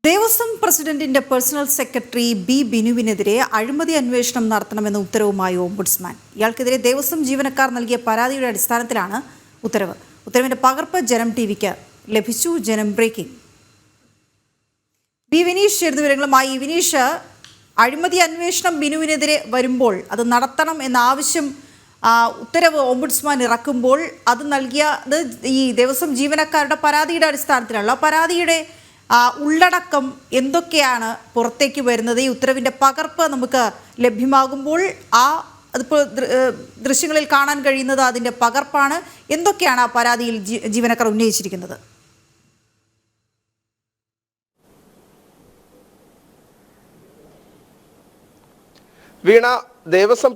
ദേവസ്വം പ്രസിഡന്റിന്റെ personal secretary B ബിനുവിനെതിരെ അഴിമതി അന്വേഷണം നടത്തണമെന്ന ഉത്തരവുമായി ഓംബുഡ്സ്മാൻ. ഇയാൾക്കെതിരെ ദേവസ്വം ജീവനക്കാർ നൽകിയ പരാതിയുടെ അടിസ്ഥാനത്തിലാണ് ഉത്തരവ്. ഉത്തരവിന്റെ പകർപ്പ് ജനം ടിവിക്ക് ലഭിച്ചു. ജനം ബ്രേക്കിംഗ്. ബി വിനീഷ് ചേർന്ന വിവരങ്ങളുമായി. വിനീഷ്, അഴിമതി അന്വേഷണം ബിനുവിനെതിരെ വരുമ്പോൾ അത് നടത്തണം എന്ന ആവശ്യം ഉത്തരവ് ഓംബുഡ്സ്മാൻ ഇറക്കുമ്പോൾ അത് നൽകിയത് ഈ ദേവസ്വം ജീവനക്കാരുടെ പരാതിയുടെ അടിസ്ഥാനത്തിലുള്ള പരാതിയുടെ ഉള്ളടക്കം എന്തൊക്കെയാണ് പുറത്തേക്ക് വരുന്നത്? ഈ ഉത്തരവിൻ്റെ പകർപ്പ് നമുക്ക് ലഭ്യമാകുമ്പോൾ അതിപ്പോൾ ദൃശ്യങ്ങളിൽ കാണാൻ കഴിയുന്നത് അതിൻ്റെ പകർപ്പാണ്. എന്തൊക്കെയാണ് ആ പരാതിയിൽ ജീവനക്കാർ ഉന്നയിച്ചിരിക്കുന്നത്? വീണ, ദേവസ്വം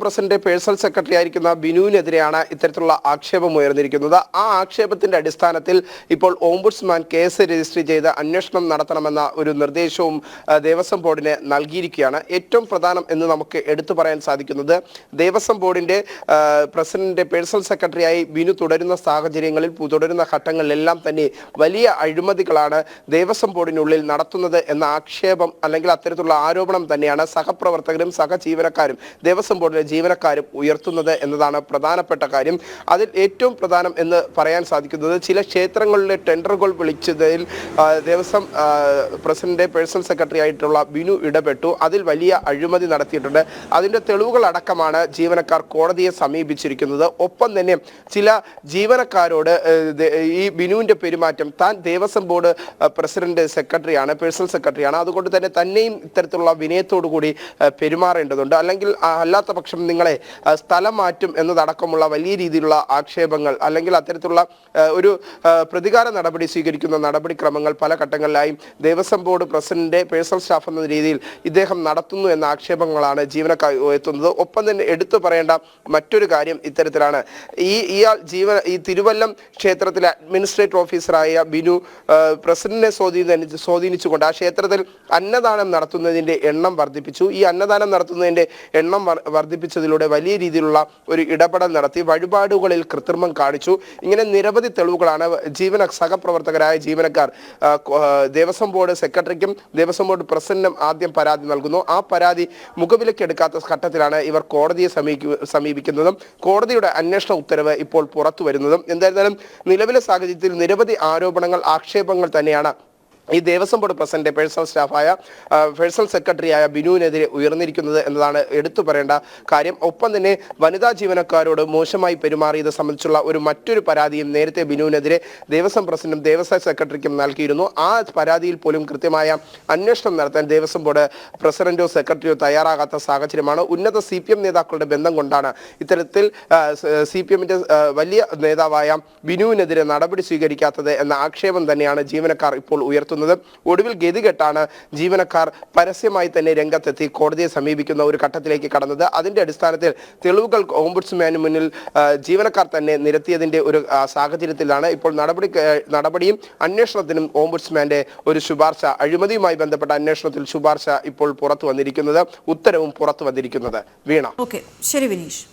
പ്രസിഡന്റ് പേഴ്സണൽ സെക്രട്ടറി ആയിരിക്കുന്ന ബിനുവിനെതിരെയാണ് ഇത്തരത്തിലുള്ള ആക്ഷേപം ഉയർന്നിരിക്കുന്നത്. ആ ആക്ഷേപത്തിന്റെ അടിസ്ഥാനത്തിൽ ഇപ്പോൾ ഓംബുഡ്സ്മാൻ കേസ് രജിസ്റ്റർ ചെയ്ത് അന്വേഷണം നടത്തണമെന്ന ഒരു നിർദ്ദേശവും ദേവസ്വം ബോർഡിന് നൽകിയിരിക്കുകയാണ്. ഏറ്റവും പ്രധാനം എന്ന് നമുക്ക് എടുത്തു പറയാൻ സാധിക്കുന്നത്, ദേവസ്വം ബോർഡിന്റെ പ്രസിഡന്റ് പേഴ്സണൽ സെക്രട്ടറിയായി ബിനു തുടരുന്ന സാഹചര്യങ്ങളിൽ തുടരുന്ന ഘട്ടങ്ങളിലെല്ലാം തന്നെ വലിയ അഴിമതികളാണ് ദേവസ്വം ബോർഡിനുള്ളിൽ നടത്തുന്നത് എന്ന ആക്ഷേപം അല്ലെങ്കിൽ അത്തരത്തിലുള്ള ആരോപണം തന്നെയാണ് സഹപ്രവർത്തകരും സഹജീവനക്കാരും ദേവസ്വം ബോർഡിലെ ജീവനക്കാരും ഉയർത്തുന്നത് എന്നതാണ് പ്രധാനപ്പെട്ട കാര്യം. അതിൽ ഏറ്റവും പ്രധാനം എന്ന് പറയാൻ സാധിക്കുന്നത്, ചില ക്ഷേത്രങ്ങളിലെ ടെൻഡറുകൾ വിളിച്ചതിൽ ദേവസ്വം പ്രസിഡന്റ് പേഴ്സണൽ സെക്രട്ടറി ആയിട്ടുള്ള ബിനു ഇടപെട്ടു. അതിൽ വലിയ അഴിമതി നടത്തിയിട്ടുണ്ട്. അതിന്റെ തെളിവുകൾ അടക്കമാണ് ജീവനക്കാർ കോടതിയെ സമീപിച്ചിരിക്കുന്നത്. ഒപ്പം തന്നെ ചില ജീവനക്കാരോട് ഈ ബിനുവിന്റെ പെരുമാറ്റം, താൻ ദേവസ്വം ബോർഡ് പ്രസിഡന്റ് സെക്രട്ടറിയാണ്, പേഴ്സണൽ സെക്രട്ടറിയാണ്, അതുകൊണ്ട് തന്നെ തന്നെയും ഇത്തരത്തിലുള്ള വിനയത്തോടു കൂടി പെരുമാറേണ്ടതുണ്ട്, അല്ലെങ്കിൽ അല്ലാത്ത പക്ഷം നിങ്ങളെ സ്ഥലം മാറ്റും എന്നതടക്കമുള്ള വലിയ രീതിയിലുള്ള ആക്ഷേപങ്ങൾ അല്ലെങ്കിൽ അത്തരത്തിലുള്ള ഒരു പ്രതികാര നടപടി സ്വീകരിക്കുന്ന നടപടിക്രമങ്ങൾ പല ഘട്ടങ്ങളിലായും Devaswom board president personal staff എന്ന രീതിയിൽ ഇദ്ദേഹം നടത്തുന്നു എന്ന ആക്ഷേപങ്ങളാണ് ജീവനക്കാർ എത്തുന്നത്. ഒപ്പം തന്നെ എടുത്തു പറയേണ്ട മറ്റൊരു കാര്യം ഇത്തരത്തിലാണ്. ഈ തിരുവല്ലം ക്ഷേത്രത്തിലെ അഡ്മിനിസ്ട്രേറ്റീവ് ഓഫീസറായ ബിനു പ്രസിഡന്റിനെ സ്വാധീനിച്ചുകൊണ്ട് ആ ക്ഷേത്രത്തിൽ അന്നദാനം നടത്തുന്നതിന്റെ എണ്ണം വർദ്ധിപ്പിച്ചു. ഈ അന്നദാനം നടത്തുന്നതിന്റെ എണ്ണം വർദ്ധിപ്പിച്ചതിലൂടെ വലിയ രീതിയിലുള്ള ഒരു ഇടപെടൽ നടത്തി, വഴിപാടുകളിൽ കൃത്രിമം കാണിച്ചു. ഇങ്ങനെ നിരവധി തെളിവുകളാണ് സഹപ്രവർത്തകരായ ജീവനക്കാർ ദേവസ്വം ബോർഡ് സെക്രട്ടറിക്കും ദേവസ്വം ബോർഡ് പ്രസിഡന്റിനും ആദ്യം പരാതി നൽകുന്നു. ആ പരാതി മുഖവിലക്കെടുക്കാത്ത ഘട്ടത്തിലാണ് ഇവർ കോടതിയെ സമീപിക്കുന്നതും കോടതിയുടെ അന്വേഷണ ഉത്തരവ് ഇപ്പോൾ പുറത്തു വരുന്നതും. എന്തായിരുന്നാലും നിലവിലെ സാഹചര്യത്തിൽ നിരവധി ആരോപണങ്ങൾ, ആക്ഷേപങ്ങൾ തന്നെയാണ് ഈ ദേവസ്വം ബോർഡ് പ്രസിഡന്റ് പേഴ്സണൽ സെക്രട്ടറിയായ ബിനുവിനെതിരെ ഉയർന്നിരിക്കുന്നത് എന്നതാണ് എടുത്തു പറയേണ്ട കാര്യം. ഒപ്പം തന്നെ വനിതാ ജീവനക്കാരോട് മോശമായി പെരുമാറിയത് സംബന്ധിച്ചുള്ള മറ്റൊരു പരാതിയും നേരത്തെ ബിനുവിനെതിരെ ദേവസ്വം പ്രസിഡന്റും ദേവസ്വം സെക്രട്ടറിക്കും നൽകിയിരുന്നു. ആ പരാതിയിൽ പോലും കൃത്യമായ അന്വേഷണം നടത്താൻ ദേവസ്വം ബോർഡ് പ്രസിഡന്റോ സെക്രട്ടറിയോ തയ്യാറാകാത്ത സാഹചര്യമാണ്. ഉന്നത CPM നേതാക്കളുടെ ബന്ധം കൊണ്ടാണ് ഇത്തരത്തിൽ CPMന്റെ വലിയ നേതാവായ ബിനുവിനെതിരെ നടപടി സ്വീകരിക്കാത്തത് എന്ന ആക്ഷേപം തന്നെയാണ് ജീവനക്കാർ ഇപ്പോൾ ഉയർത്തുന്നത്. ഒടുവിൽ ഗതികെട്ടാണ് ജീവനക്കാർ പരസ്യമായി തന്നെ രംഗത്തെത്തി കോടതിയെ സമീപിക്കുന്ന ഒരു ഘട്ടത്തിലേക്ക് കടന്നത്. അതിന്റെ അടിസ്ഥാനത്തിൽ തെളിവുകൾ ഓംബുഡ്സ്മാന് മുന്നിൽ ജീവനക്കാർ തന്നെ നിരത്തിയതിന്റെ ഒരു സാഹചര്യത്തിലാണ് ഇപ്പോൾ നടപടിയും അന്വേഷണത്തിനും ഓംബുഡ്സ്മാന്റെ ഒരു ശുപാർശ, അഴിമതിയുമായി ബന്ധപ്പെട്ട അന്വേഷണത്തിൽ ശുപാർശ ഇപ്പോൾ പുറത്തു വന്നിരിക്കുന്നത്, ഉത്തരവും പുറത്തു വന്നിരിക്കുന്നത്. വീണ. ശരി വിനീഷ്.